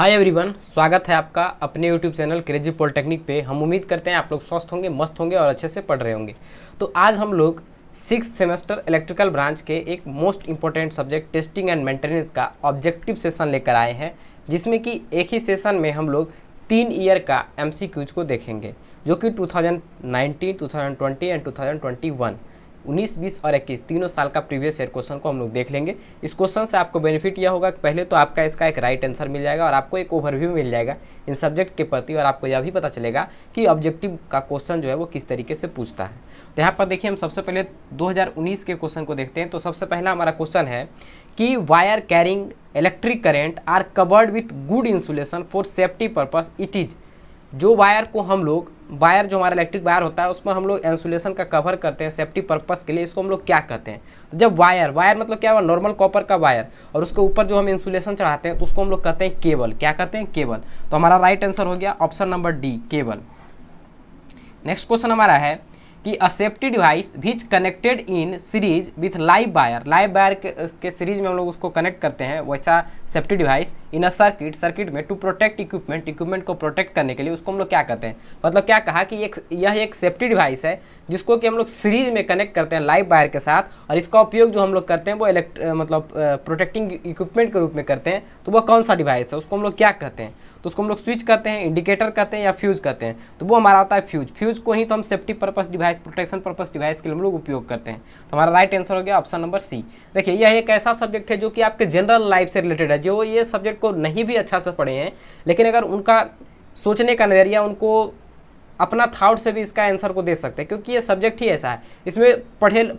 Hi everyone, स्वागत है आपका अपने यूट्यूब चैनल क्रेजी पॉलिटेक्निक पे। हम उम्मीद करते हैं आप लोग स्वस्थ होंगे, मस्त होंगे और अच्छे से पढ़ रहे होंगे। तो आज हम लोग 6th सेमेस्टर इलेक्ट्रिकल ब्रांच के एक most important subject testing and maintenance का ऑब्जेक्टिव सेशन लेकर आए हैं, जिसमें कि एक ही सेशन में हम लोग 3 ईयर का MCQs को देखेंगे, जो कि 2019, 2020 एंड 2021 19, 20 और 21 तीनों साल का प्रीवियस ईयर क्वेश्चन को हम लोग देख लेंगे। इस क्वेश्चन से आपको बेनिफिट यह होगा कि पहले तो आपका इसका एक राइट आंसर मिल जाएगा और आपको एक ओवरव्यू मिल जाएगा इन सब्जेक्ट के प्रति, और आपको यह भी पता चलेगा कि ऑब्जेक्टिव का क्वेश्चन जो है वो किस तरीके से पूछता है। तो यहाँ पर देखिए, हम सबसे पहले 2019 के क्वेश्चन को देखते हैं। तो सबसे पहला हमारा क्वेश्चन है कि wire carrying electric current are covered with good insulation for safety purpose it is. जो वायर को हम लोग, वायर जो हमारा इलेक्ट्रिक वायर होता है उसमें हम लोग इंसुलेशन का कवर करते हैं सेफ्टी पर्पस के लिए, इसको हम लोग क्या कहते हैं? तो जब वायर मतलब क्या हुआ, नॉर्मल कॉपर का वायर, और उसके ऊपर जो हम इंसुलेशन चढ़ाते हैं तो उसको हम लोग कहते हैं केबल। क्या कहते हैं? केबल। तो हमारा राइट आंसर हो गया option number D, cable. Next question हमारा है कि अ safety device which connected in series with live wire के सीरीज में हम लोग उसको कनेक्ट करते हैं, वैसा safety device in a circuit में टू प्रोटेक्ट इक्विपमेंट को प्रोटेक्ट करने के लिए, उसको हम लोग क्या कहते हैं? मतलब क्या कहा कि यह एक सेफ्टी डिवाइस है जिसको कि हम लोग सीरीज में कनेक्ट करते हैं लाइव वायर के साथ, और इसका उपयोग जो हम लोग करते हैं वो प्रोटेक्टिंग इक्विपमेंट के रूप में करते हैं। तो वो कौन सा डिवाइस है, उसको हम लोग क्या कहते हैं? तो उसको हम लोग स्विच कहते हैं, इंडिकेटर कहते हैं, या फ्यूज कहते हैं? तो वो हमारा होता है फ्यूज को ही तो हम safety purpose device, protection purpose device के लिए हम लोग उपयोग करते हैं। तो हमारा राइट आंसर हो गया ऑप्शन नंबर सी। देखिए, यह एक ऐसा सब्जेक्ट है जो कि आपके जनरल लाइफ से रिलेटेड है। जो ये सब्जेक्ट को नहीं भी अच्छा से पढ़े हैं, लेकिन अगर उनका सोचने का नज़रिया, उनको अपना थाउट से भी इसका आंसर को दे सकते हैं, क्योंकि ये सब्जेक्ट ही ऐसा है, इसमें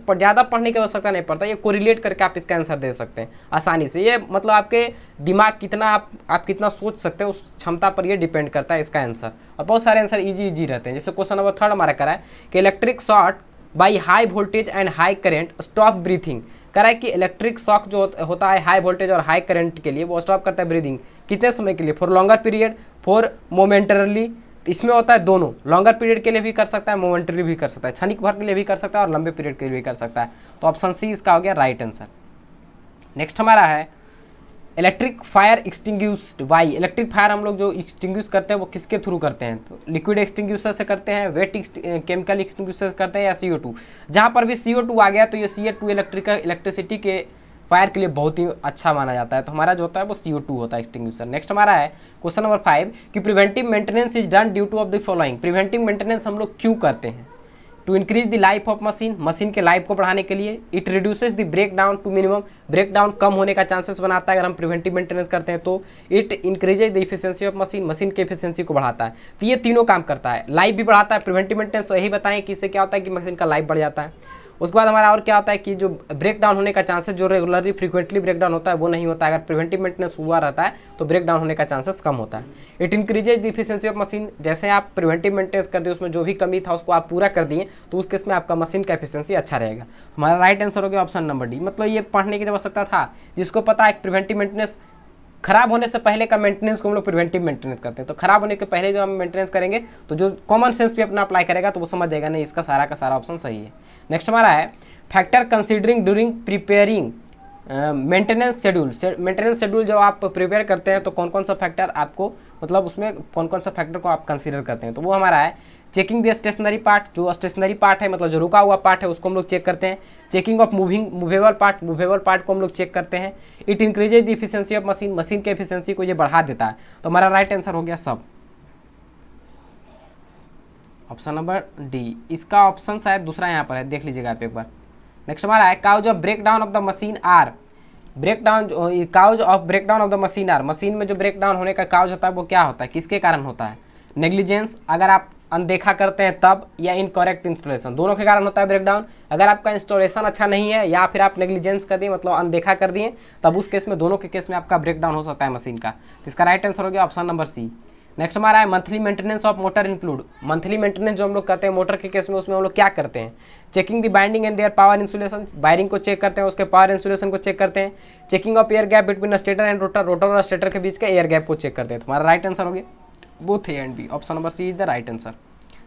ज़्यादा पढ़ने की आवश्यकता नहीं पड़ता। ये कोरिलेट करके आप इसका आंसर दे सकते हैं आसानी से। ये मतलब आपके दिमाग कितना आप कितना सोच सकते हैं, उस क्षमता पर ये डिपेंड करता है इसका आंसर। और बहुत सारे आंसर इजी रहते हैं। जैसे क्वेश्चन नंबर 3 हमारा करा है कि electric short by high voltage and high current stop breathing. कह रहा है कि इलेक्ट्रिक शॉक जो होता है हाई वोल्टेज और हाई करंट के लिए, वो स्टॉप करता है ब्रीदिंग कितने समय के लिए? For longer period, for momentarily. इसमें होता है दोनों, लॉन्गर पीरियड के लिए भी कर सकता है, मोमेंटरी भी कर सकता है, क्षणिक भर के लिए भी कर सकता है और लंबे पीरियड के लिए भी कर सकता है। तो ऑप्शन सी इसका हो गया राइट आंसर। नेक्स्ट हमारा है electric fire extinguished by. Electric fire हम लोग जो एक्सटिंग्विश करते हैं वो किसके थ्रू करते हैं? तो लिक्विड एक्सटिंग्विशर से करते हैं, वेट केमिकल एक्सटिंग्विशर से करते हैं, या CO2। जहाँ पर भी CO2 आ गया तो ये CO2 इलेक्ट्रिसिटी के फायर के लिए बहुत ही अच्छा माना जाता है। तो हमारा जो होता है वो CO2 होता है एक्सटिंग्विशर। नेक्स्ट हमारा है क्वेश्चन नंबर 5 कि preventive maintenance is done due to of the following. Preventive maintenance हम लोग क्यों करते हैं? To increase the life of machine के लाइफ को बढ़ाने के लिए। It reduces the break down to minimum, break down कम होने का चांसेस बनाता है अगर हम प्रिवेंटिव मेंटेनेंस करते हैं तो। It increases the efficiency of machine की एफिशिएंसी को बढ़ाता है। तो ये तीनों काम करता है, लाइफ भी बढ़ाता है। प्रिवेंटिव मेंटेनेंस यही बताएं कि इससे क्या होता है कि मशीन का लाइफ बढ़ जाता है। उसके बाद हमारा और क्या होता है कि जो ब्रेक डाउन होने का चांसेस, जो रेगुलरली फ्रीक्वेंटली ब्रेक डाउन होता है वो नहीं होता है। अगर प्रिवेंटिव मेंटेनेंस हुआ रहता है तो ब्रेक डाउन होने का चांसेस कम होता है। It increases the efficiency of machine. जैसे आप प्रिवेंटिव मेंटेनेंस कर दिए, उसमें जो भी कमी था उसको आप पूरा कर दिए, तो उस केस में आपका मशीन का एफिशिएंसी अच्छा रहेगा। हमारा राइट आंसर हो गया ऑप्शन नंबर डी। मतलब ये पढ़ने की आवश्यकता था, जिसको पता है प्रिवेंटिव मेंटेनेंस खराब होने से पहले का मेंटेनेंस को हम लोग प्रिवेंटिव मेंटेनेंस करते हैं। तो खराब होने के पहले जब हम मेंटेनेंस करेंगे तो जो कॉमन सेंस भी अपना अप्लाई करेगा तो वो समझ जाएगा नहीं, इसका सारा का सारा ऑप्शन सही है। नेक्स्ट हमारा है factor considering during preparing maintenance schedule. Maintenance schedule जब आप प्रिपेयर करते हैं तो कौन कौन सा फैक्टर आपको, मतलब उसमें कौन कौन सा फैक्टर को आप कंसीडर करते हैं? तो वो हमारा है चेकिंग द स्टेशनरी पार्ट। जो स्टेशनरी पार्ट है, मतलब जो रुका हुआ पार्ट है, उसको हम लोग चेक करते हैं। चेकिंग ऑफ मूवेबल पार्ट को हम लोग चेक करते हैं। It increases the efficiency of machine के एफिशिएंसी को ये बढ़ा देता है। तो हमारा राइट आंसर हो गया सब, ऑप्शन नंबर डी। इसका ऑप्शन शायद दूसरा यहाँ पर है, देख लीजिएगा आप एक बार। नेक्स्ट हमारा है cause of break down of the machine are. Cause of break down of the machine are. Machine में जो ब्रेक डाउन होने का काउज होता है वो क्या होता है, किसके कारण होता है? नेग्लिजेंस, अगर आप अनदेखा करते हैं तब, या इनकरेक्ट इंस्टॉलेशन, दोनों के कारण होता है ब्रेक डाउन। अगर आपका इंस्टॉलेशन अच्छा नहीं है या फिर आप नेग्लिजेंस कर दिए, मतलब अनदेखा कर दिए, तब उस केस में, दोनों के केस में आपका ब्रेक डाउन हो सकता है मशीन का। तो इसका राइट आंसर हो गया ऑप्शन नंबर सी। नेक्स्ट हमारा है monthly maintenance of motor include. Monthly maintenance जो हम लोग करते हैं मोटर के केस में, उसमें हम लोग क्या करते हैं? Checking the binding and their power insulation. Wiring को चेक करते हैं, उसके पावर इंसुलेशन को चेक करते हैं। Checking of air gap between stator and rotor और स्टेटर के बीच के एयर गैप को चेक करते हैं। तो हमारा राइट आंसर हो गया both A and B, option number C is the right answer.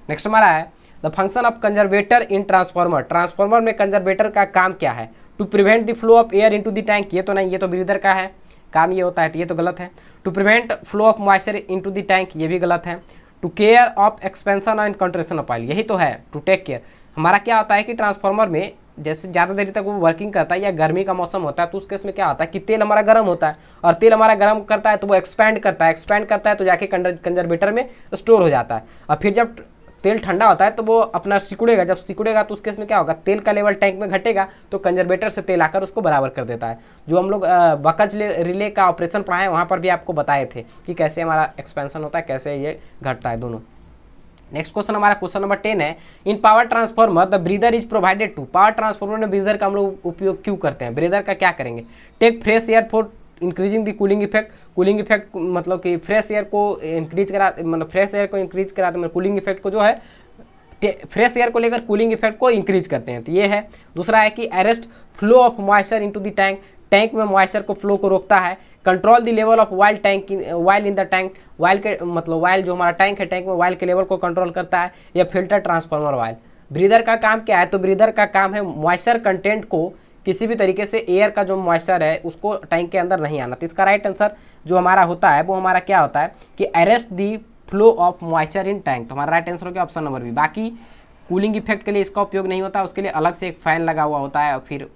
Next हमारा है the function of conservator in transformer. Transformer में कंजर्वेटर का काम क्या है? To prevent the flow of air into the tank. ये तो नहीं, ये तो ब्रीदर का है। काम ये होता है, तो ये तो गलत है। To prevent flow of moisture into the tank, ये भी गलत है। To care of expansion and contraction of oil, यही तो है, टू टेक केयर। हमारा क्या होता है कि ट्रांसफार्मर में जैसे ज़्यादा देर तक वो वर्किंग करता है या गर्मी का मौसम होता है, तो उस केस में क्या होता है कि तेल हमारा गर्म होता है, और तेल हमारा गर्म करता है तो वो एक्सपैंड करता है तो जाके कंजर्वेटर में स्टोर हो जाता है। और फिर जब तेल ठंडा होता है तो वो अपना सिकुड़ेगा, जब सिकुड़ेगा तो उस केस में क्या होगा, तेल का लेवल टैंक में घटेगा, तो कंजर्वेटर से तेल आकर उसको बराबर कर देता है। जो हम लोग बकज रिले का ऑपरेशन पढ़ाए वहाँ पर भी आपको बताए थे कि कैसे हमारा एक्सपेंशन होता है, कैसे ये घटता है दोनों। नेक्स्ट क्वेश्चन हमारा क्वेश्चन नंबर 10 है, in power transformer the breather is provided to. Power transformer में ब्रीदर का हम लोग उपयोग क्यों करते हैं, ब्रीदर का क्या करेंगे, take fresh air for increasing the cooling effect. Cooling effect मतलब कि फ्रेश एयर को इंक्रीज करा, मतलब फ्रेश एयर को इंक्रीज कराते हैं, कूलिंग इफेक्ट को जो है फ्रेश एयर को लेकर कूलिंग इफेक्ट को इंक्रीज करते हैं, तो ये है। दूसरा है कि arrest flow of moisture into the tank, tank में मॉइस्चर को फ्लो को रोकता है। Control the level of while tank while in the tank, while के मतलब वाइल जो हमारा टैंक है, टैंक में वाइल के लेवल को कंट्रोल करता है। या फिल्टर ट्रांसफार्मर वाइल। ब्रीदर का काम क्या है, तो ब्रीदर का काम है मॉइस्चर कंटेंट को किसी भी तरीके से, एयर का जो मॉइस्चर है उसको टैंक के अंदर नहीं आना। तो इसका राइट आंसर जो हमारा होता है वो हमारा क्या होता है कि arrest the flow of moisture in tank. तो हमारा राइट आंसर हो गया ऑप्शन नंबर बी। बाकी कूलिंग इफेक्ट के लिए इसका उपयोग नहीं होता, उसके लिए अलग से एक फैन लगा हुआ होता है। फिर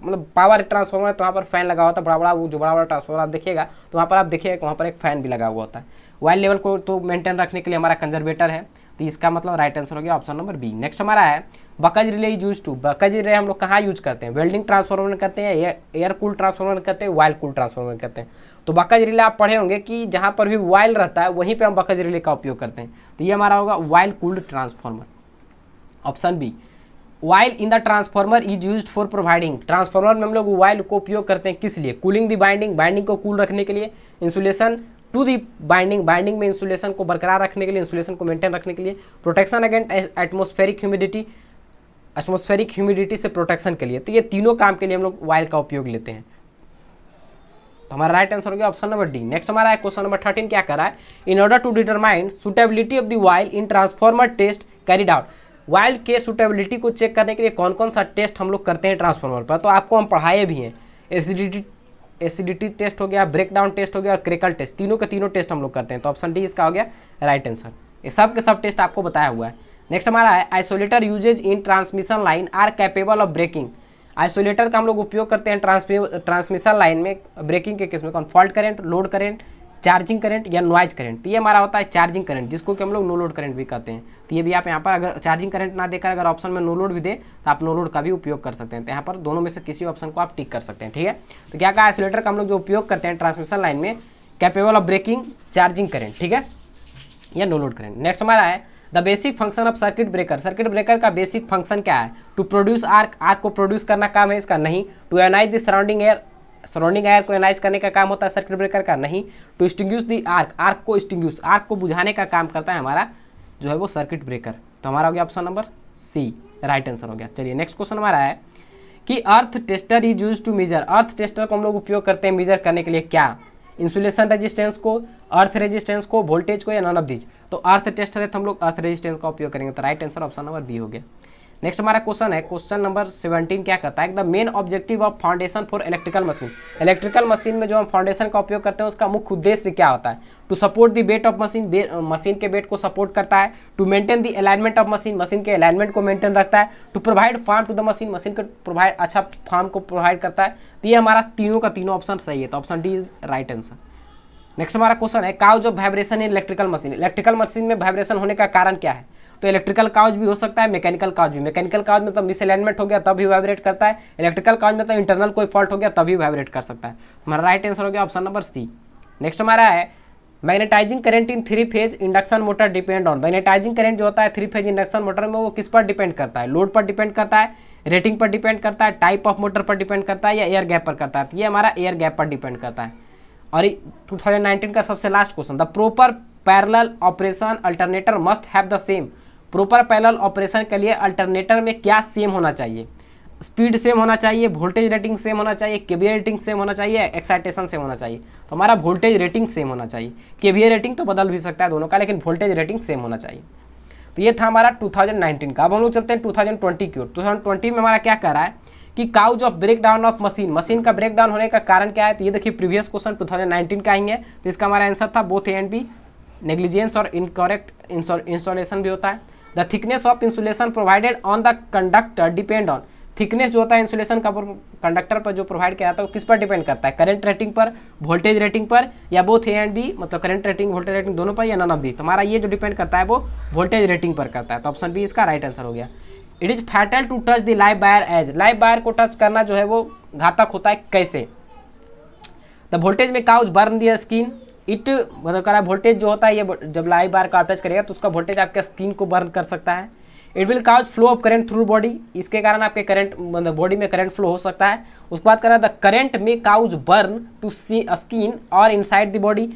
मतलब पावर ट्रांसफार्मर तो वहाँ पर फैन लगा होता है, बड़ा बड़ा वो जो बड़ा बड़ा ट्रांसफार्मर आप देखिएगा तो वहाँ पर आप देखिएगा वहाँ पर एक फैन भी लगा हुआ होता है। वाइल लेवल को तो मेंटेन रखने के लिए हमारा कंजर्वेटर है, तो इसका मतलब राइट आंसर हो गया ऑप्शन नंबर बी। नेक्स्ट हमारा है Buchholz relay is use to. Buchholz relay हम लोग कहाँ यूज करते हैं, वेल्डिंग ट्रांसफार्मर में करते हैं, एयर कूल ट्रांसफार्मर में करते हैं, वाइल कूल ट्रांसफार्मर में करते हैं। तो बकज रिले आप पढ़े होंगे कि जहाँ पर भी वाइल रहता है वहीं पर हम बकज रिले का उपयोग करते हैं, तो ये हमारा होगा oil cooled transformer, option B. Oil in the transformer is used for providing. Transformer में हम लोग वाइल को उपयोग करते हैं किस लिए, कूलिंग दी बाइंडिंग, बाइंडिंग को कूल रखने के लिए, insulation to the binding, binding में इंसुलेशन को बरकरार रखने के लिए, इंसुलेशन को मेंटेन रखने के लिए, protection against atmospheric humidity, atmospheric humidity से प्रोटेक्शन के लिए। तो ये तीनों काम के लिए हम लोग वाइल का उपयोग लेते हैं, तो हमारा राइट आंसर हो गया ऑप्शन नंबर डी। नेक्स्ट हमारा है क्वेश्चन नंबर 13 क्या कर रहा है, in order to determine suitability of the oil in transformer test carried out. Oil के सुटेबिलिटी को चेक करने के लिए कौन कौन सा टेस्ट हम लोग करते हैं ट्रांसफार्मर पर, तो आपको हम पढ़ाए भी हैं। एसिडिटी टेस्ट हो गया, ब्रेकडाउन टेस्ट हो गया और क्रेकल टेस्ट, तीनों के तीनों टेस्ट हम लोग करते हैं, तो ऑप्शन डी इसका हो गया राइट आंसर। ये सब के सब टेस्ट आपको बताया हुआ है। नेक्स्ट हमारा है isolator uses in transmission line are capable of breaking. Isolator का हम लोग उपयोग करते हैं ट्रांसमिशन लाइन में ब्रेकिंग के केस में, कौन, fault current, load current, charging current या नॉइज करंट। तो ये हमारा होता है चार्जिंग करंट, जिसको कि हम लोग नो लोड करंट भी कहते हैं। तो ये भी आप यहाँ पर अगर चार्जिंग करंट ना देकर अगर ऑप्शन में नो लोड भी दे तो आप नो लोड का भी उपयोग कर सकते हैं। तो यहाँ पर दोनों में से किसी ऑप्शन को आप टिक कर सकते हैं, ठीक है। तो क्या कहा, आइसोलेटर का हम लोग जो उपयोग करते हैं ट्रांसमिशन लाइन में, capable of breaking, charging current, ठीक है, या नो लोड करंट। नेक्स्ट हमारा है the basic function of circuit breaker. Circuit breaker का बेसिक फंक्शन क्या है, टू प्रोड्यूस आर्क, आर्क को प्रोड्यूस करना काम है इसका, नहीं। To ionize the surrounding air, surrounding air को एनाइज करने का काम होता है सर्किट ब्रेकर का, नहीं। To extinguish the arc, arc को एक्सटिंग्विश, आर्क को बुझाने का काम करता है हमारा जो है वो सर्किट ब्रेकर। तो हमारा हो गया option number C, right answer हो गया। चलिए नेक्स्ट क्वेश्चन हमारा है कि earth tester is use to measure. Earth tester को हम लोग उपयोग करते हैं मेजर करने के लिए, क्या, इंसुलेशन रेजिस्टेंस को, अर्थ रेजिस्टेंस को, वोल्टेज को, या नन ऑफ दीज। तो अर्थ टेस्टर है तो हम लोग अर्थ रेजिस्टेंस का उपयोग करेंगे, तो right answer option number B हो गया। नेक्स्ट हमारा क्वेश्चन है क्वेश्चन नंबर 17 क्या कहता है, the main objective of foundation for electrical machine. Electrical machine में जो हम फाउंडेशन का उपयोग करते हैं उसका मुख्य उद्देश्य क्या होता है, to support the weight of machine, machine के वेट को सपोर्ट करता है। To maintain the alignment of machine, machine के अलाइनमेंट को मेंटेन रखता है। To provide form to the machine, machine को प्रोवाइड अच्छा फार्म को प्रोवाइड करता है। तो ये हमारा तीनों का तीनों ऑप्शन सही है, तो option D is right answer. Next हमारा क्वेश्चन है cause of vibration in electrical machine. Electrical machine में वाइब्रेशन होने का कारण क्या है, तो इलेक्ट्रिकल काउज भी हो सकता है, मैकेनिकल काउज भी। मैकेनिकल काउज में तो मिसअलाइनमेंट हो गया तब भी वाइब्रेट करता है, इलेक्ट्रिकल काउज में तो इंटरनल कोई फॉल्ट हो गया तभी वाइब्रेट कर सकता है। हमारा राइट आंसर हो गया ऑप्शन नंबर सी। नेक्स्ट हमारा है magnetising current in 3 phase induction motor depend on. Magnetising current जो होता है 3 फेज इंडक्शन मोटर में वो किस पर डिपेंड करता है, लोड पर डिपेंड करता है, रेटिंग पर डिपेंड करता है, टाइप ऑफ मोटर पर डिपेंड करता है, या एयर गैप पर करता है। तो ये हमारा एयर गैप पर डिपेंड करता है। और 2019 का सबसे last question, the proper parallel operation alternator must have the same. Proper parallel operation के लिए अल्टरनेटर में क्या सेम होना चाहिए, स्पीड सेम होना चाहिए, वोल्टेज रेटिंग सेम होना चाहिए, केवीए रेटिंग सेम होना चाहिए, एक्साइटेशन सेम होना चाहिए। तो हमारा वोल्टेज रेटिंग सेम होना चाहिए, केवीए रेटिंग तो बदल भी सकता है दोनों का, लेकिन वोल्टेज रेटिंग सेम होना चाहिए। तो ये था हमारा 2019 का। अब हम लोग चलते हैं 2020 की ओर। 2020 में हमारा क्या कह रहा है कि cause of break down of machine, machine का ब्रेक डाउन होने का कारण क्या है। तो ये देखिए प्रीवियस क्वेश्चन 2019 का ही है, तो इसका हमारा आंसर था both A and B. Negligence और इनकरेक्ट इंस्टॉलेशन भी होता है। The thickness of insulation provided on the conductor depend on, thickness जो होता है इंसुलेशन का कंडक्टर पर जो प्रोवाइड किया जाता है वो किस पर डिपेंड करता है, करंट रेटिंग पर, वोल्टेज रेटिंग पर, या बोथ ए एंड बी, मतलब करंट रेटिंग वोल्टेज रेटिंग दोनों पर, या नन ऑफ दी। तो हमारा ये जो डिपेंड करता है वो वोल्टेज रेटिंग पर करता है, तो ऑप्शन बी इसका राइट आंसर हो गया। It is fatal to touch the live wire as, live wire को टच करना जो है वो घातक होता है, कैसे। The voltage may cause burn the skin, it मतलब करा वोल्टेज जो होता है ये जब लाइव वायर का टच करेगा तो उसका वोल्टेज आपके स्किन को बर्न कर सकता है। It will cause flow of current through body, इसके कारण आपके करंट मतलब बॉडी में करंट फ्लो हो सकता है। उसके बाद करा the current may cause burn to see skin और इनसाइड द बॉडी,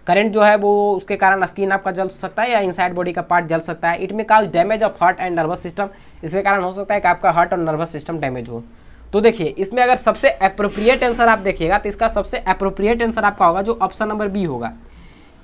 करंट जो है वो उसके कारण स्किन आपका जल सकता है या इनसाइड बॉडी का पार्ट जल सकता है। It may cause damage of heart and nervous system, इसके कारण हो सकता है कि आपका हार्ट और नर्वस सिस्टम डैमेज हो। तो देखिए इसमें अगर सबसे अप्रोप्रिएट आंसर आप देखिएगा तो इसका सबसे अप्रोप्रिएट आंसर आपका होगा जो ऑप्शन नंबर बी होगा,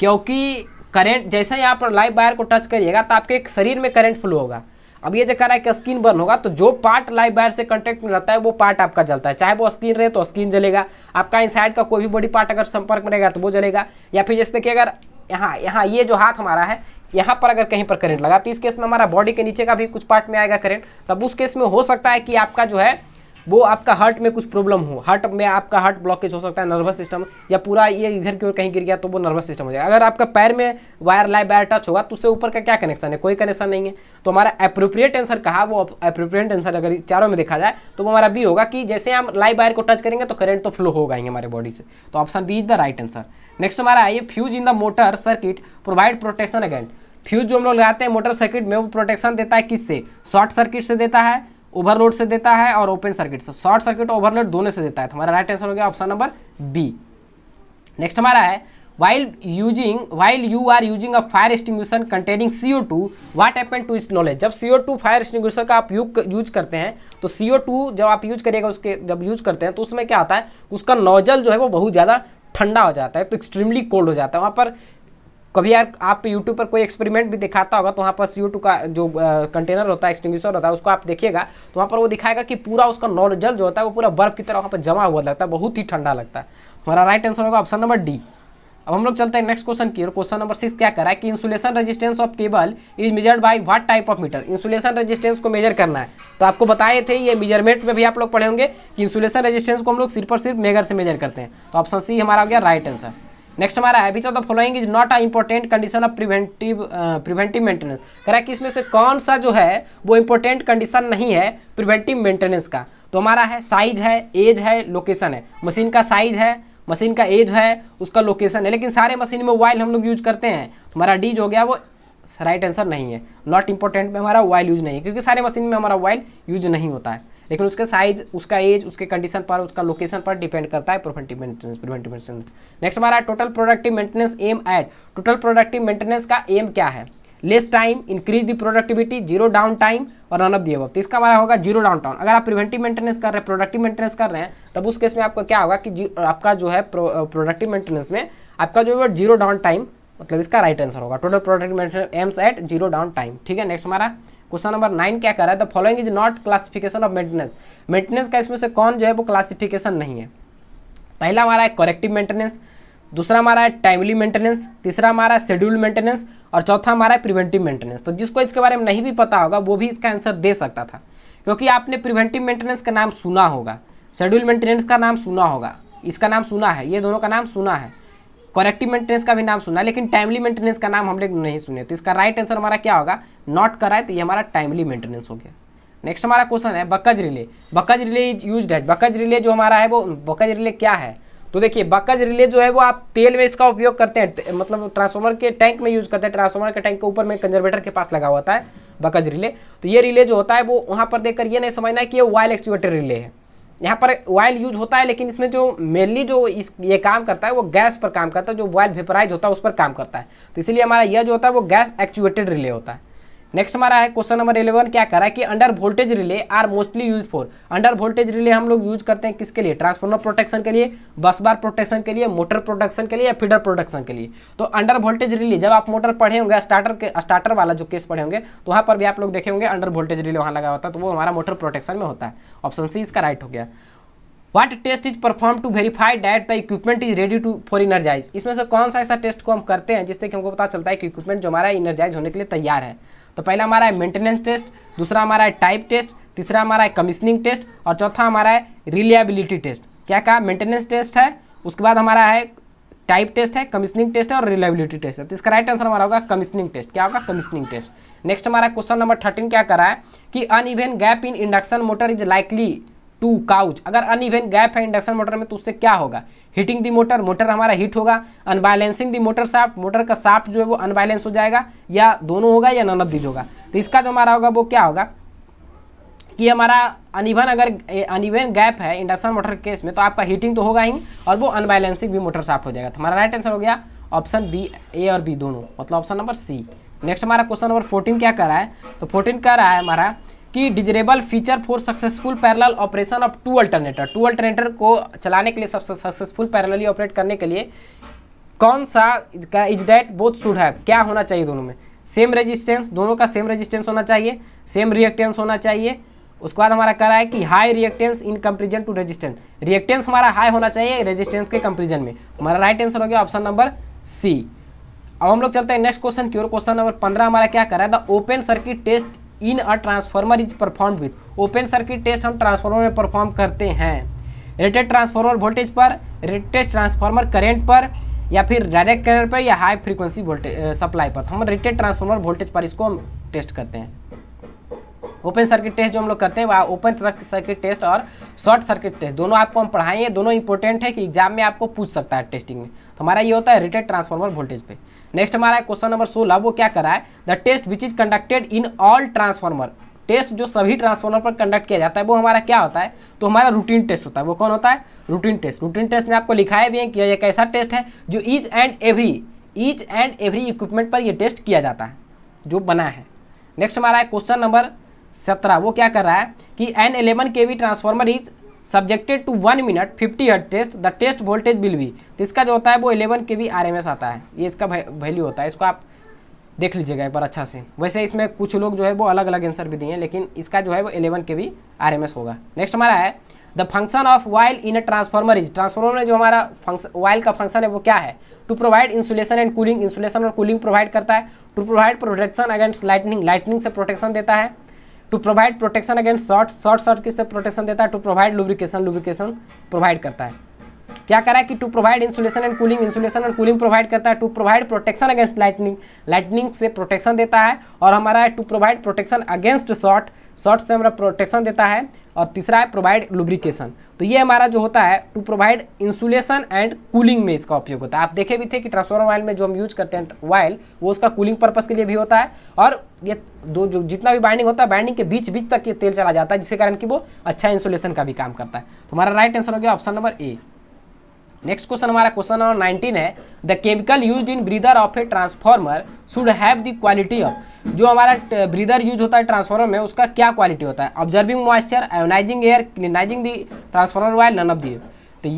क्योंकि करंट जैसे ही आप लाइव वायर को टच करिएगा तो आपके शरीर में करंट फ्लो होगा। अब ये जो कह रहा है कि स्किन बर्न होगा, तो जो पार्ट लाइव वायर से कांटेक्ट में रहता है वो पार्ट आपका जलता है, चाहे वो स्किन रहे तो स्किन जलेगा, आपका इनसाइड का कोई भी बॉडी पार्ट अगर संपर्क में रहेगा तो वो जलेगा। या फिर जैसे देखिए अगर यहाँ ये जो हाथ हमारा है यहाँ पर अगर कहीं पर करंट लगा तो इस केस में हमारा बॉडी के नीचे का भी कुछ पार्ट में आएगा करंट, तब उस केस में हो सकता है कि आपका जो है वो आपका हार्ट में कुछ प्रॉब्लम हो, हार्ट में आपका हार्ट ब्लॉकेज हो सकता है, नर्वस सिस्टम, या पूरा ये इधर की ओर कहीं गिर गया तो वो नर्वस सिस्टम हो जाएगा। अगर आपका पैर में वायर लाइव वायर टच होगा तो उससे ऊपर का क्या कनेक्शन है, कोई कनेक्शन नहीं है। तो हमारा अप्रोप्रिएट आंसर कहा, वो अप्रोप्रिएट आंसर अगर चारों में देखा जाए तो वो हमारा बी होगा कि जैसे हम लाइव वायर को टच करेंगे तो करंट तो फ्लो होगा ही हमारे बॉडी से, तो option B is the right answer. Next हमारा है fuse in the motor circuit provide protection against, fuse जो हम लोग लगाते हैं मोटर सर्किट में वो प्रोटेक्शन देता है किससे, शॉर्ट सर्किट से देता है, ओवरलोड से देता है और ओपन सर्किट से, शॉर्ट सर्किट ओवरलोड दोनों से देता है। तो हमारा राइट आंसर हो गया ऑप्शन नंबर बी। नेक्स्ट हमारा है while you are using a fire extinguisher containing CO2 what happened to its knowledge, जब CO2 फायर एक्सटिंग्विशर का आप यूज करते हैं तो CO2 जब आप यूज करिएगा उसके जब यूज करते हैं तो उसमें क्या होता है, उसका नोजल जो है वो बहुत ज़्यादा ठंडा हो जाता है, तो एक्सट्रीमली कोल्ड हो जाता है। वहाँ पर कभी यार आप यूट्यूब पर कोई एक्सपेरिमेंट भी दिखाता होगा तो वहाँ पर CO2 का जो कंटेनर होता है, एक्सटिंग्विशर होता है, उसको आप देखिएगा तो वहाँ पर वो दिखाएगा कि पूरा उसका नोजल जो होता है वो पूरा बर्फ की तरह वहाँ पर जमा हुआ लगता है, बहुत ही ठंडा लगता है। हमारा राइट आंसर होगा ऑप्शन नंबर डी। अब हम लोग चलते हैं नेक्स्ट क्वेश्चन की, और क्वेश्चन नंबर 6 क्या कर रहा है कि insulation resistance of cable is measured by what type of meter, insulation resistance को मेजर करना है। तो आपको बताए थे ये मेजरमेंट में भी आप लोग पढ़े होंगे कि इंसुलेशन रेजिस्टेंस को हम लोग सिर्फ और सिर्फ मेगर से मेजर करते हैं, तो ऑप्शन सी हमारा हो गया राइट आंसर। नेक्स्ट हमारा है which of the following is not a important condition of preventive maintenance, कह रहा है कि इसमें से कौन सा जो है वो इंपॉर्टेंट कंडीशन नहीं है प्रिवेंटिव मेंटेनेंस का। तो हमारा है साइज है, एज है, लोकेशन है। मशीन का साइज है, मशीन का एज है, उसका लोकेशन है, लेकिन सारे मशीन में वाइल हम लोग यूज करते हैं, तो हमारा डी जो हो गया वो राइट आंसर नहीं है। नॉट इंपॉर्टेंट में हमारा वाइल यूज नहीं है, क्योंकि सारे मशीन में हमारा वाइल यूज नहीं होता है, लेकिन उसके साइज, उसका एज, उसके कंडीशन पर, उसका लोकेशन पर डिपेंड करता है प्रिवेंटिव मेंटेनेंस। नेक्स्ट हमारा total productive maintenance aim at, total productive maintenance का एम क्या है, less time, increase the productivity, zero down time और नन ऑफ द अबव। तो इसका हमारा होगा जीरो डाउन टाउन। अगर आप प्रिवेंटिव मेंटेनेंस कर रहे हैं, प्रोडक्टिव मेंटेनेंस कर रहे हैं, तब उस केस में आपका क्या होगा कि आपका जो है प्रोडक्टिव मेंटेनेंस में आपका जो है जीरो डाउन टाइम, मतलब इसका राइट आंसर होगा total productive maintenance aims at zero down time. ठीक है, नेक्स्ट हमारा क्वेश्चन नंबर 9 क्या कर रहा है, the following is not classification of maintenance, maintenance का इसमें से कौन जो है वो क्लासिफिकेशन नहीं है। पहला हमारा है करेक्टिव मेंटेनेंस, दूसरा हमारा है टाइमली मेंटेनेंस, तीसरा हमारा है शेड्यूल मेंटेनेंस और चौथा हमारा है प्रिवेंटिव मेंटेनेंस। तो जिसको इसके बारे में नहीं भी पता होगा वो भी इसका आंसर दे सकता था, क्योंकि आपने प्रिवेंटिव मेंटेनेंस का नाम सुना होगा, शेड्यूल मेंटेनेंस का नाम सुना होगा, इसका नाम सुना है, ये दोनों का नाम सुना है, करेक्टिव मेंटेनेंस का भी नाम सुना है, लेकिन टाइमली मेंटेनेंस का नाम हम लोग नहीं सुने। तो इसका राइट आंसर हमारा क्या होगा, नॉट करा है, तो ये हमारा टाइमली मेंटेनेंस हो गया। नेक्स्ट हमारा क्वेश्चन है Buchholz relay, Buchholz relay is used as, Buchholz relay जो हमारा है वो बकज रिले क्या है। तो देखिए बकज रिले जो है वो आप तेल में इसका उपयोग करते हैं, मतलब ट्रांसफार्मर के टैंक में यूज करते हैं, ट्रांसफार्मर के टैंक के ऊपर में कंजर्वेटर के पास लगा होता है बकज रिले। तो ये रिले जो होता है वो वहाँ पर देखकर ये नहीं समझना है कि ये वायल एक्चुएटर रिले है, यहाँ पर वायल यूज होता है, लेकिन इसमें जो मेनली जो ये काम करता है वो गैस पर काम करता है, जो वायल वेपराइज होता है उस पर काम करता है। तो इसलिए हमारा यह जो होता है वो गैस एक्चुएटेड रिले होता है। नेक्स्ट हमारा है क्वेश्चन नंबर 11 क्या कर रहा है कि under voltage relay are mostly use for, under voltage relay हम लोग यूज करते हैं किसके लिए, ट्रांसफार्मर प्रोटेक्शन के लिए, बस बार प्रोटेक्शन के लिए, मोटर प्रोटेक्शन के लिए या फीडर प्रोटेक्शन के लिए। तो अंडर वोल्टेज रिले जब आप मोटर पढ़े होंगे स्टार्टर वाला जो केस पढ़े होंगे तो वहाँ पर भी आप लोग देखे होंगे अंडर वोल्टेज रिले वहाँ लगा होता है, तो वो हमारा मोटर प्रोटेक्शन में होता है। ऑप्शन सी इसका राइट हो गया। What test is perform to verify that the equipment is ready to for energise, इसमें से कौन सा ऐसा टेस्ट को हम करते हैं जिससे कि हमको पता चलता है कि इक्विपमेंट जो हमारा इनर्जाइज होने के लिए तैयार है। तो पहला हमारा है मेंटेनेंस टेस्ट, दूसरा हमारा है टाइप टेस्ट, तीसरा हमारा है कमीशनिंग टेस्ट और चौथा हमारा है रिलायबिलिटी टेस्ट। क्या कहा, मेंटेनेंस टेस्ट है, उसके बाद हमारा है टाइप टेस्ट है, कमीशनिंग टेस्ट है और रिलायबिलिटी टेस्ट है। तो इसका राइट आंसर हमारा होगा कमीशनिंग टेस्ट। क्या होगा, कमीशनिंग टेस्ट। नेक्स्ट हमारा क्वेश्चन नंबर 13 क्या कर रहा है कि uneven gap in induction motor is likely to cause, अगर अनइवन गैप है इंडक्शन मोटर में तो उससे क्या होगा, हीटिंग दी मोटर, मोटर हमारा हीट होगा, unbalancing the motor shaft, motor का शाफ्ट जो है वो अनबैलेंस हो जाएगा, या दोनों होगा या नन ऑफ दीज होगा। तो इसका जो हमारा होगा वो क्या होगा कि हमारा अनइवन, अगर अनइवन गैप है इंडक्शन मोटर के केस में तो आपका हीटिंग तो होगा ही और वो अनबैलेंसिंग भी मोटर शाफ्ट हो जाएगा। तो हमारा राइट आंसर हो गया ऑप्शन बी, ए और बी दोनों, मतलब ऑप्शन नंबर सी। नेक्स्ट हमारा क्वेश्चन नंबर 14 क्या कर रहा है, तो 14 कर रहा है हमारा कि desirable feature for successful parallel operation of two alternator, two alternator को चलाने के लिए, सबसे सक्सेसफुल पैरेलली ऑपरेट करने के लिए कौन सा का is that both should have, क्या होना चाहिए दोनों में, सेम रेजिस्टेंस, दोनों का सेम रेजिस्टेंस होना चाहिए, सेम रिएक्टेंस होना चाहिए। उसके बाद हमारा कह रहा है कि high reactance in comparison to resistance, reactance हमारा हाई होना चाहिए रेजिस्टेंस के कंपेरिजन में। हमारा राइट आंसर हो गया ऑप्शन नंबर सी। अब हम लोग चलते हैं नेक्स्ट क्वेश्चन की ओर। क्वेश्चन नंबर 15 हमारा क्या कर रहा है, the open circuit test in a transformer is perform with, open circuit test हम ट्रांसफार्मर में परफॉर्म करते हैं रेटेड ट्रांसफार्मर वोल्टेज पर, रेटेड ट्रांसफार्मर करंट पर, या फिर डायरेक्ट करंट पर, या हाई फ्रीक्वेंसी वोल्टेज सप्लाई पर। हम रेटेड ट्रांसफार्मर वोल्टेज पर इसको हम टेस्ट करते हैं। ओपन सर्किट टेस्ट जो हम लोग करते हैं वह ओपन सर्किट टेस्ट और शॉर्ट सर्किट टेस्ट दोनों आपको हम पढ़ाएंगे, दोनों इंपॉर्टेंट है कि एग्जाम में आपको पूछ सकता है टेस्टिंग में। तो हमारा ये होता है रेटेड ट्रांसफार्मर वोल्टेज पे। नेक्स्ट हमारा क्वेश्चन नंबर 16, वो क्या करा है, the test which is conducted in all transformer, test जो सभी ट्रांसफार्मर पर कंडक्ट किया जाता है वो हमारा क्या होता है, तो हमारा रूटीन टेस्ट होता है। वो कौन होता है, रूटीन टेस्ट। रूटीन टेस्ट में आपको लिखाया भी है कि यह एक ऐसा टेस्ट है जो ईच एंड एवरी इक्विपमेंट पर यह टेस्ट किया जाता है जो बना है। नेक्स्ट हमारा है क्वेश्चन नंबर 17, वो क्या कर रहा है कि an 11 kV transformer is subjected to 1 minute 50 hertz test, the test voltage will be, तो इसका जो होता है वो 11 kV RMS आता है, ये इसका वैल्यू होता है। इसको आप देख लीजिएगा एक बार अच्छा से। वैसे इसमें कुछ लोग जो है वो अलग अलग आंसर भी दिए हैं, लेकिन इसका जो है वो 11 kV RMS होगा। नेक्स्ट हमारा है the function of while in a transformer is, transformer में जो हमारा वाइल का फंक्शन है वो क्या है, to provide insulation and cooling, insulation और कूलिंग प्रोवाइड करता है, to provide protection against lightning, lightning से प्रोटेक्शन देता है, to provide protection against short circuit से प्रोटेक्शन देता है, टू प्रोवाइड लुब्रिकेशन प्रोवाइड करता है। क्या करा है कि to provide insulation and cooling, insulation और कूलिंग प्रोवाइड करता है, to provide protection against lightning, lightning से प्रोटेक्शन देता है, और हमारा है to provide protection against short से हमारा प्रोटेक्शन देता है, और तीसरा है प्रोवाइड लुब्रिकेशन। तो ये हमारा जो होता है to provide insulation and cooling में इसका उपयोग होता है। आप देखे भी थे कि ट्रांसफार्मर वाइल में जो हम यूज करते हैं वाइल, वो उसका कूलिंग पर्पस के लिए भी होता है, और ये दो जो जितना भी बाइंडिंग होता है बाइंडिंग के बीच तक ये तेल चला जाता है, जिसके कारण कि वो अच्छा इंसुलेशन का भी काम करता है। तो हमारा राइट आंसर हो गया option number A. Next question हमारा क्वेश्चन नंबर 19 है, the chemical used in breather of a transformer should have the quality of, जो हमारा ब्रीदर यूज होता है ट्रांसफार्मर में उसका क्या क्वालिटी होता है, observing moisture, ionizing air, cleansing the transformer while, none of the. तो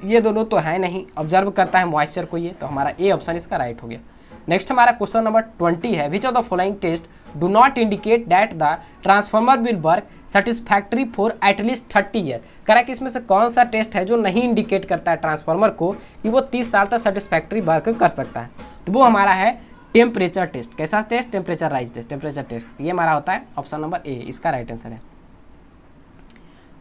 ये दोनों तो है नहीं, ऑब्जर्व करता है मॉइस्चर को ये, तो हमारा ए ऑप्शन इसका राइट हो गया। नेक्स्ट हमारा क्वेश्चन नंबर 20 है, which of the following test do not indicate that the transformer will work satisfactory for at least 30 year, करा कि इसमें से कौन सा टेस्ट है जो नहीं इंडिकेट करता है ट्रांसफार्मर को कि वो 30 साल तक सेटिस्फैक्ट्री वर्क कर सकता है। तो वो हमारा है टेम्परेचर टेस्ट। कैसा test, temperature rise test, temperature test. ये हमारा होता है ऑप्शन नंबर ए, इसका राइट आंसर है।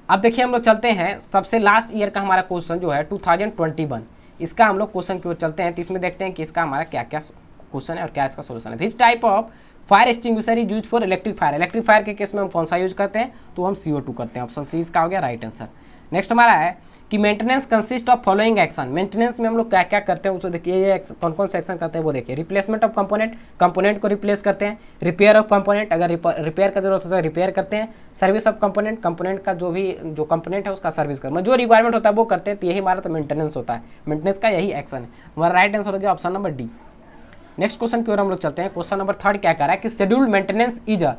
अब देखिए हम लोग चलते हैं सबसे लास्ट ईयर का हमारा क्वेश्चन जो है 2021, इसका हम लोग क्वेश्चन की ओर चलते हैं। तो इसमें देखते हैं कि इसका हमारा क्या क्या क्वेश्चन है और क्या इसका सोल्यूशन है। Which type of fire extinguisher is use for electric fire, electric fire के केस में हम कौन सा यूज करते हैं, तो हम CO2 करते हैं। ऑप्शन सी इसका हो गया राइट आंसर। नेक्स्ट हमारा है कि maintenance consist of following action, maintenance में हम लोग क्या क्या करते हैं उसको देखिए, ये कौन कौन से एक्शन करते हैं वो देखिए। रिप्लेसमेंट ऑफ कंपोनेंट, कंपोनेंट को रिप्लेस करते हैं। रिपेयर ऑफ कंपोनेंट, अगर रिपेयर का जरूरत होता है रिपेयर करते हैं। सर्विस ऑफ कंपोनेंट, कंपोनेंट का जो कंपोनेंट है उसका सर्विस करते हैं, जो रिक्वायरमेंट होता है वो करते हैं। तो यही हमारा तो मेंटेनेंस होता है, मेंटेनेंस का यही एक्शन है। हमारा राइट आंसर हो गया option number D. Next question की ओर हम लोग चलते हैं। क्वेश्चन नंबर 3 क्या कह रहा है कि scheduled maintenance is a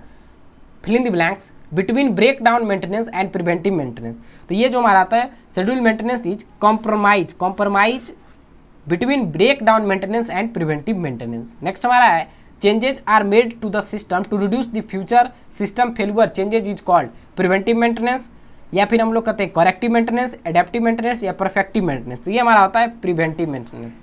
fill in the blanks between break down maintenance and preventive maintenance. तो ये जो हमारा आता है schedule maintenance is compromise between break down maintenance and preventive maintenance. Next हमारा है changes are made to the system to reduce the future system failure changes is called preventive maintenance, या फिर हम लोग कहते हैं करेक्टिव मेंटेनेंस, एडेप्टिव मेंटेनेंस या perfective maintenance. तो ये हमारा होता है preventive maintenance.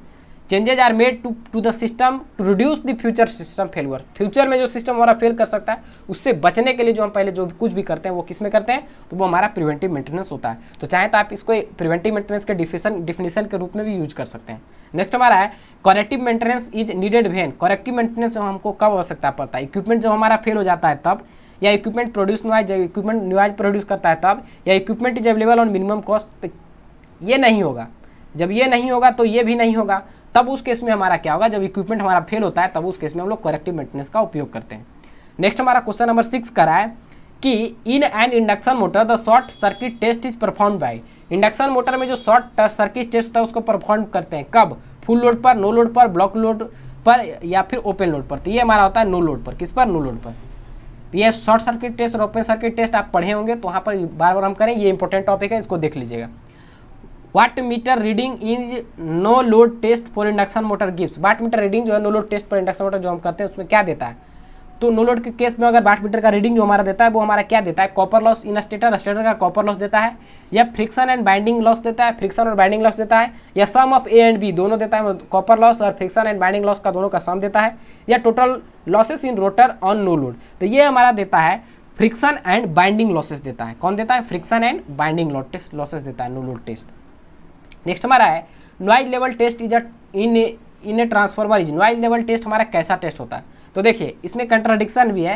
Changes are made to the system to reduce the future system failure, future में जो सिस्टम हमारा फेल कर सकता है उससे बचने के लिए जो हम पहले जो कुछ भी करते हैं वो किस में करते हैं, तो वो हमारा प्रिवेंटिव मेंटेनेंस होता है। तो चाहे तो आप इसको प्रिवेंटिव मेंटेनेंस के डिफिनेशन के रूप में भी यूज कर सकते हैं। नेक्स्ट हमारा है corrective maintenance is needed when, corrective maintenance हमको कब आवश्यकता पड़ता है, इक्विपमेंट जब हमारा फेल हो जाता है तब, या इक्विपमेंट प्रोड्यूस नॉइज जब इक्विपमेंट नॉइज प्रोड्यूस करता है तब, या equipment is available on minimum cost. ये नहीं होगा, जब ये नहीं होगा तो ये भी नहीं होगा, तब उस केस में हमारा क्या होगा, जब इक्विपमेंट हमारा फेल होता है तब उस केस में हम लोग करेक्टिव मेंटेनेंस का उपयोग करते हैं। नेक्स्ट हमारा क्वेश्चन नंबर 6 करा है कि in an induction motor the short circuit test is perform by, induction motor में जो शॉर्ट सर्किट टेस्ट होता है उसको परफॉर्म करते हैं कब, फुल लोड पर, नो लोड पर, ब्लॉक लोड पर या फिर ओपन लोड पर। तो ये हमारा होता है नो लोड पर, किस पर, नो लोड पर। तो ये शॉर्ट सर्किट टेस्ट और ओपन सर्किट टेस्ट आप पढ़े होंगे तो वहाँ पर बार बार हम करें, ये इंपॉर्टेंट टॉपिक है, इसको देख लीजिएगा। Watt meter reading in no load test for induction motor gives, watt meter reading जो है नो लोड टेस्ट पर इंडक्शन मोटर जो हम करते हैं उसमें क्या देता है, तो नो लोड के केस में अगर वाट मीटर का रीडिंग जो हमारा देता है वो हमारा क्या देता है, copper loss in stator, stator का कॉपर लॉस देता है, या फ्रिक्शन एंड बाइंडिंग लॉस देता है, फ्रिक्शन और बाइंडिंग लॉस देता है, या sum of A and B दोनों देता है, कॉपर लॉस और फ्रिक्शन एंड बाइंडिंग लॉस का दोनों का सम देता है, या total losses in rotor on no load. तो ये हमारा देता है फ्रिक्शन एंड बाइंडिंग लॉसेस देता है, कौन देता है, फ्रिक्शन एंड बाइंडिंग लॉसेस देता है नो लोड टेस्ट। नेक्स्ट हमारा है noise level test is in a transformer is, noise level test हमारा कैसा टेस्ट होता है, तो देखिए इसमें कंट्राडिक्शन भी है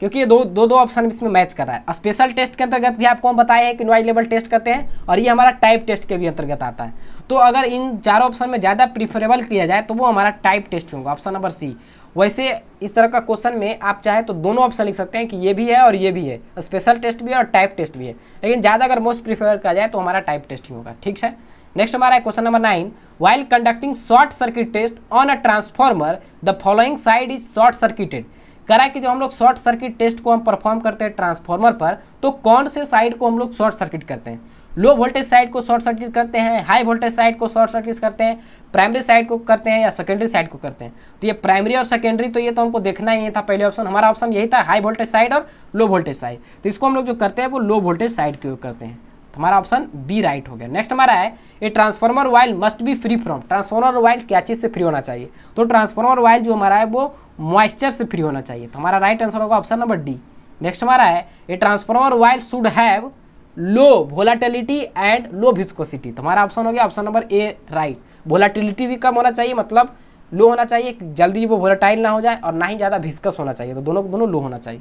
क्योंकि ये दो ऑप्शन इसमें मैच कर रहा है। स्पेशल टेस्ट के अंतर्गत भी आपको हम बताए हैं कि नॉइज लेवल टेस्ट करते हैं, और ये हमारा टाइप टेस्ट के भी अंतर्गत आता है। तो अगर इन चारों ऑप्शन में ज़्यादा प्रीफरेबल किया जाए तो वो हमारा टाइप टेस्ट होगा, ऑप्शन नंबर सी। वैसे इस तरह का क्वेश्चन में आप चाहे तो दोनों ऑप्शन लिख सकते हैं कि ये भी है और ये भी है, स्पेशल टेस्ट भी है और टाइप टेस्ट भी है, लेकिन ज़्यादा अगर मोस्ट प्रीफर किया जाए तो हमारा टाइप टेस्ट ही होगा, ठीक है। नेक्स्ट हमारा है question number 9, while conducting short circuit test on a transformer the following side is short circuited, करा कि जब हम लोग शॉर्ट सर्किट टेस्ट को हम परफॉर्म करते हैं ट्रांसफॉर्मर पर तो कौन से साइड को हम लोग शॉर्ट सर्किट करते हैं, लो वोल्टेज साइड को शॉर्ट सर्किट करते हैं, हाई वोल्टेज साइड को शॉर्ट सर्किट करते हैं, प्राइमरी साइड को करते हैं या सेकेंडरी साइड को करते हैं। तो ये प्राइमरी और सेकेंडरी तो ये तो हमको देखना ही था, पहले ऑप्शन हमारा ऑप्शन यही था, हाई वोल्टेज साइड और लो वोल्टेज साइड। तो इसको हम लोग जो करते हैं वो लो वोल्टेज साइड की ओर करते हैं, तो हमारा ऑप्शन बी राइट हो गया। नेक्स्ट हमारा है ये transformer while must be free from, transformer while क्या चीज़ से फ्री होना चाहिए, तो ट्रांसफॉर्मर वाइल जो हमारा है वो मॉइस्चर से फ्री होना चाहिए, तो हमारा राइट आंसर होगा ऑप्शन नंबर डी। नेक्स्ट हमारा है ये transformer while should have low volatility and low viscosity, तो हमारा ऑप्शन हो गया option number A right. Volatility भी कम होना चाहिए, मतलब लो होना चाहिए, जल्दी वो वोलाटाइल ना हो जाए, और ना ही ज़्यादा विस्कस होना चाहिए, तो दोनों लो होना चाहिए।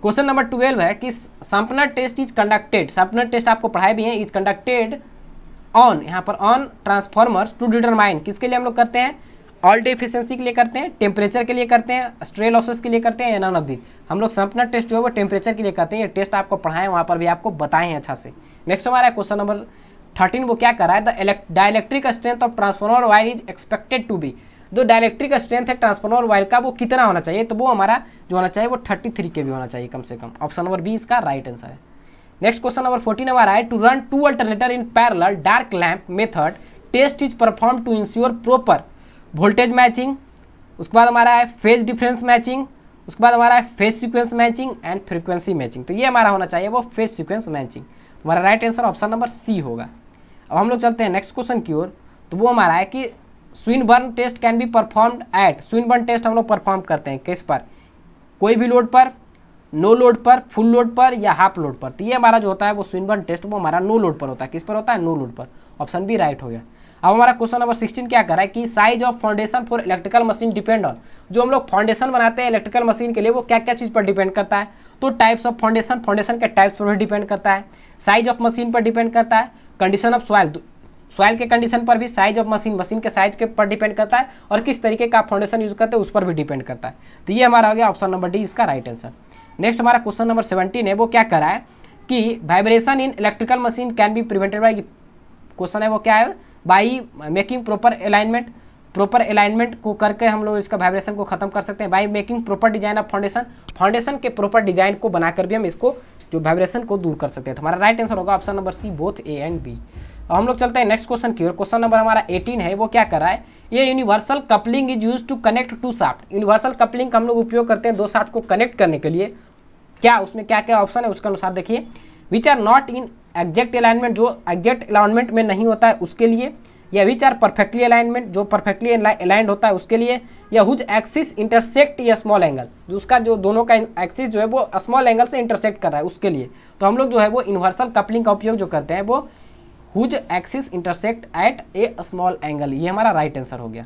क्वेश्चन नंबर 12 है कि sampler test is conducted, sampler test आपको पढ़ाए भी हैं, इज कंडक्टेड ऑन, यहाँ पर ऑन ट्रांसफॉर्मर्स टू डिटरमाइन, किसके लिए हम लोग करते हैं, ऑल्ट एफिशिएंसी के लिए करते हैं, टेम्परेचर के लिए करते हैं, स्ट्रे लॉसेस के लिए करते हैं, या नन ऑफ दिस। हम लोग सैंपलर टेस्ट जो है वो टेम्परेचर के लिए करते हैं, ये टेस्ट आपको पढ़ाएं, वहाँ पर भी आपको बताए हैं अच्छा से। नेक्स्ट हमारा क्वेश्चन नंबर 13 वो क्या कर रहा है, the dielectric strength of transformer wire is expected to be, जो डायलेक्ट्रिक स्ट्रेंथ है ट्रांसफॉर्मर वायर का वो कितना होना चाहिए, तो वो हमारा जो होना चाहिए वो 33 के भी होना चाहिए कम से कम, ऑप्शन नंबर बी इसका राइट आंसर है। नेक्स्ट क्वेश्चन नंबर 14 हमारा है to run 2 alternator in parallel dark lamp method test is perform to ensure proper voltage matching, उसके बाद हमारा है फेज डिफरेंस मैचिंग, उसके बाद हमारा है phase sequence matching and frequency matching, तो ये हमारा होना चाहिए वो फेज सीक्वेंस मैचिंग, हमारा right answer option number C होगा। अब हम लोग चलते हैं नेक्स्ट क्वेश्चन की ओर, तो वो हमारा है कि Swinburne test can be performed at, Swinburne test हम लोग परफॉर्म करते हैं किस पर, कोई भी लोड पर, नो लोड पर, फुल लोड पर या हाफ लोड पर, तो ये हमारा जो होता है वो स्विनबर्न टेस्ट वो हमारा नो लोड पर होता है, किस पर होता है, नो लोड पर, ऑप्शन बी राइट हो गया। अब हमारा क्वेश्चन नंबर 16 क्या कर रहा है कि size of foundation for electrical machine depend on, जो हम लोग फाउंडेशन बनाते हैं इलेक्ट्रिकल मशीन के लिए वो क्या क्या चीज़ पर डिपेंड करता है, तो टाइप्स ऑफ फाउंडेशन, फाउंडेशन के टाइप्स पर भी डिपेंड करता है, साइज ऑफ मशीन पर डिपेंड करता है, कंडीशन ऑफ सॉइल, सॉइल के कंडीशन पर भी, साइज ऑफ मशीन, मशीन के साइज के पर डिपेंड करता है, और किस तरीके का फाउंडेशन यूज करते हैं उस पर भी डिपेंड करता है, तो ये हमारा हो गया ऑप्शन नंबर डी इसका राइट आंसर। नेक्स्ट हमारा क्वेश्चन नंबर 17 है वो क्या कर रहा है कि vibration in electrical machine can be prevented by, question है वो क्या है, by making proper alignment, proper alignment को करके हम लोग इसका वाइब्रेशन को खत्म कर सकते हैं। By making proper design of foundation, foundation के प्रॉपर डिजाइन को बनाकर भी हम इसको जो वाइब्रेशन को दूर कर सकते हैं। तो हमारा राइट आंसर होगा option number C, both A and B. अब हम लोग चलते हैं नेक्स्ट क्वेश्चन की ओर। क्वेश्चन नंबर हमारा 18 है, वो क्या कर रहा है, ये universal coupling is use to connect to shaft. Universal coupling का हम लोग उपयोग करते हैं दो शाफ्ट को कनेक्ट करने के लिए। क्या उसमें क्या क्या ऑप्शन है उसके अनुसार देखिए, which are not in exact alignment, जो एग्जैक्ट अलाइनमेंट में नहीं होता है उसके लिए, या विच आर परफेक्टली अलाइनमेंट, जो परफेक्टली अलाइंड होता है उसके लिए, या हुज एक्सिस इंटरसेक्ट या स्मॉल एंगल, जो उसका जो दोनों का एक्सिस जो है वो स्मॉल एंगल से इंटरसेक्ट कर रहा है उसके लिए। तो हम लोग जो है वो यूनिवर्सल कपलिंग का उपयोग जो करते हैं वो whose axis intersect at a small angle, ये हमारा राइट आंसर हो गया।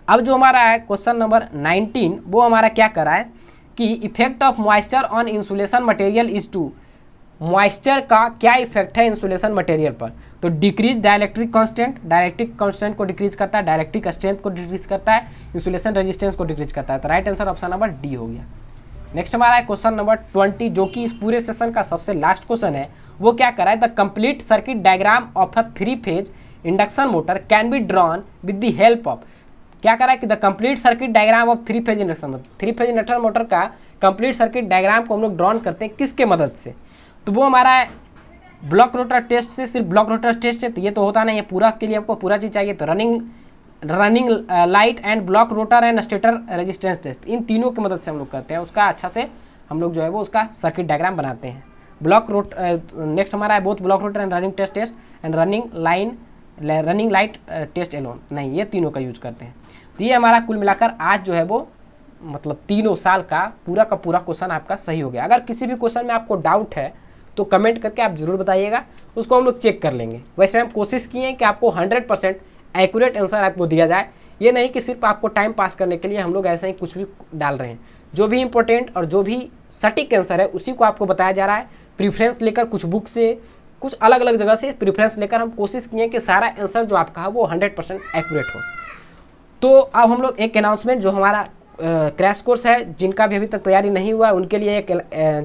अब जो हमारा है क्वेश्चन नंबर 19, वो हमारा क्या कर रहा है कि effect of moisture on insulation material is to, moisture का क्या इफेक्ट है इंसुलेशन मटेरियल पर, तो decrease dielectric constant, dielectric constant को डिक्रीज करता है, डाइलेक्ट्रिक स्ट्रेंथ को डिक्रीज करता है, इंसुलेशन रेजिस्टेंस को डिक्रीज करता है। तो right answer option number D हो गया। नेक्स्ट हमारा है क्वेश्चन नंबर 20, जो कि इस पूरे सेशन का सबसे लास्ट क्वेश्चन है, वो क्या कर रहा है, the complete circuit diagram of a 3 phase induction motor can be drawn with the help of, क्या कर रहा है कि the complete circuit diagram of 3 phase induction motor, 3 phase induction motor का कंप्लीट सर्किट डायग्राम को हम लोग ड्रॉन करते हैं किसके मदद से, तो वो हमारा है ब्लॉक रोटर टेस्ट से। सिर्फ ब्लॉक रोटर टेस्ट से तो ये तो होता नहीं है, पूरा के लिए आपको पूरा चीज़ चाहिए। तो running light and block rotor and stator resistance test, इन तीनों की मदद से हम लोग करते हैं, उसका अच्छा से हम लोग जो है वो उसका सर्किट डायग्राम बनाते हैं। ब्लॉक रोट नेक्स्ट हमारा है both block rotor and running test and running light test alone, नहीं ये तीनों का यूज करते हैं। तो ये हमारा कुल मिलाकर आज जो है वो मतलब तीनों साल का पूरा क्वेश्चन आपका सही हो गया। अगर किसी भी क्वेश्चन में आपको डाउट है तो कमेंट करके आप जरूर बताइएगा, उसको हम लोग चेक कर लेंगे। वैसे हम कोशिश किए हैं कि आपको 100% एक्यूरेट आंसर आपको दिया जाए, ये नहीं कि सिर्फ आपको टाइम पास करने के लिए हम लोग ऐसे ही कुछ भी डाल रहे हैं। जो भी इंपॉर्टेंट और जो भी सटीक आंसर है उसी को आपको बताया जा रहा है। प्रीफ्रेंस लेकर कुछ बुक से, कुछ अलग अलग जगह से प्रीफ्रेंस लेकर हम कोशिश किए कि सारा आंसर जो आपका है वो 100% एक्यूरेट हो। तो अब हम लोग एक अनाउंसमेंट, जो हमारा क्रैश कोर्स है, जिनका भी अभी तक तैयारी नहीं हुआ उनके लिए एक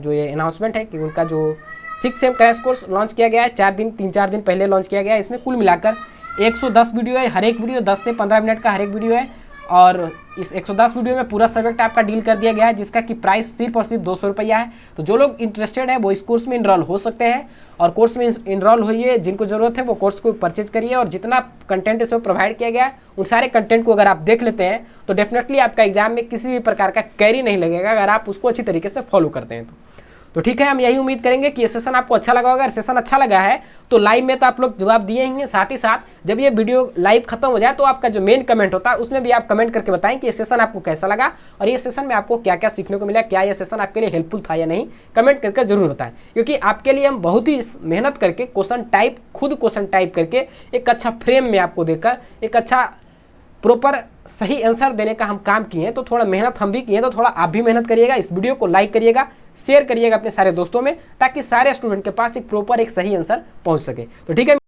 जो ये अनाउंसमेंट है कि उनका जो 6 सेम क्रैश कोर्स लॉन्च किया गया है, 3-4 दिन पहले लॉन्च किया गया है। इसमें कुल मिलाकर 110 वीडियो है, हर एक वीडियो 10 से 15 मिनट का हर एक वीडियो है, और इस 110 वीडियो में पूरा सब्जेक्ट आपका डील कर दिया गया है, जिसका कि प्राइस सिर्फ और सिर्फ 200 रुपया है। तो जो लोग इंटरेस्टेड है वो इस कोर्स में इनरोल हो सकते हैं, और कोर्स में इनरोल होइए, जिनको ज़रूरत है वो कोर्स को परचेज करिए, और जितना कंटेंट इसमें प्रोवाइड किया गया है उन सारे कंटेंट को अगर आप देख लेते हैं तो डेफिनेटली आपका एग्जाम में किसी भी प्रकार का कैरी नहीं लगेगा, अगर आप उसको अच्छी तरीके से फॉलो करते हैं तो ठीक है। हम यही उम्मीद करेंगे कि ये सेशन आपको अच्छा लगा होगा। अगर सेशन अच्छा लगा है तो लाइव में तो आप लोग जवाब दिए ही हैं, साथ ही साथ जब ये वीडियो लाइव खत्म हो जाए तो आपका जो मेन कमेंट होता है उसमें भी आप कमेंट करके बताएं कि ये सेशन आपको कैसा लगा और ये सेशन में आपको क्या क्या सीखने को मिला, क्या ये सेशन आपके लिए हेल्पफुल था या नहीं, कमेंट करके जरूर बताएं। क्योंकि आपके लिए हम बहुत ही मेहनत करके खुद क्वेश्चन टाइप करके एक अच्छा फ्रेम में आपको देकर एक अच्छा प्रॉपर सही आंसर देने का हम काम किए हैं। तो थोड़ा मेहनत हम भी किए हैं, तो थोड़ा आप भी मेहनत करिएगा। इस वीडियो को लाइक करिएगा, शेयर करिएगा अपने सारे दोस्तों में, ताकि सारे स्टूडेंट के पास एक प्रॉपर एक सही आंसर पहुंच सके। तो ठीक है।